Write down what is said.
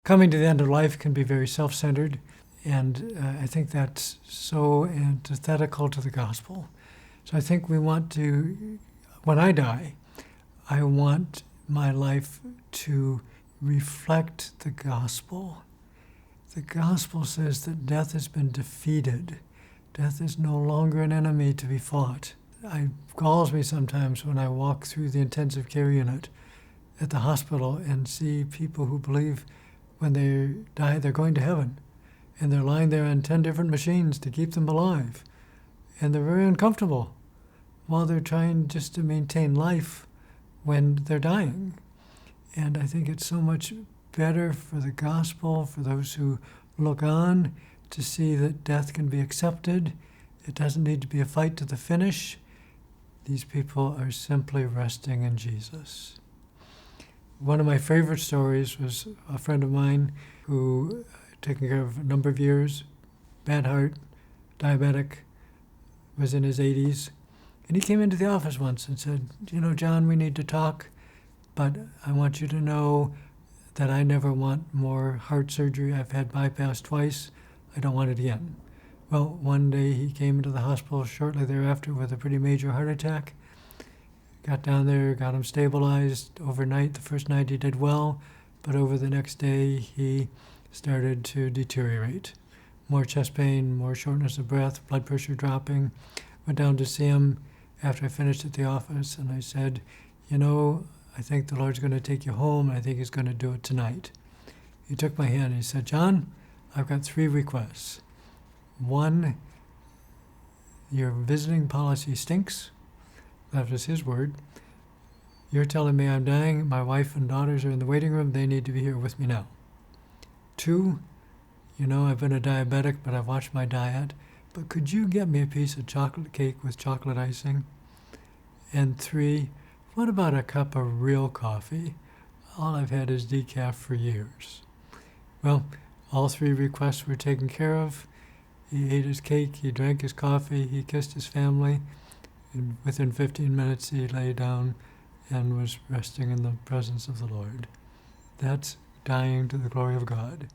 Coming to the end of life can be very self-centered, and I think that's so antithetical to the gospel. So I think we want to, when I die, I want my life to reflect the gospel. The gospel says that death has been defeated. Death is no longer an enemy to be fought. It galls me sometimes when I walk through the intensive care unit at the hospital and see people who believe when they die they're going to heaven, and they're lying there on 10 different machines to keep them alive, and they're very uncomfortable while they're trying just to maintain life when they're dying. And I think it's so much better for the gospel, for those who look on, to see that death can be accepted. It doesn't need to be a fight to the finish. These people are simply resting in Jesus. One of my favorite stories was a friend of mine who taken care of a number of years, bad heart, diabetic, was in his 80s. And he came into the office once and said, John, we need to talk, but I want you to know that I never want more heart surgery. I've had bypass twice. I don't want it again. Well, one day he came into the hospital shortly thereafter with a pretty major heart attack. Got down there, got him stabilized overnight. The first night he did well, but over the next day he started to deteriorate. More chest pain, more shortness of breath, blood pressure dropping. Went down to see him after I finished at the office, and I said, I think the Lord's going to take you home, and I think he's going to do it tonight. He took my hand and he said, John, I've got 3 requests. 1, your visiting policy stinks. That was his word. You're telling me I'm dying. My wife and daughters are in the waiting room. They need to be here with me now. 2, I've been a diabetic, but I've watched my diet. But could you get me a piece of chocolate cake with chocolate icing? And 3, what about a cup of real coffee? All I've had is decaf for years. Well, all 3 requests were taken care of. He ate his cake, he drank his coffee, he kissed his family. And within 15 minutes, he lay down and was resting in the presence of the Lord. That's dying to the glory of God.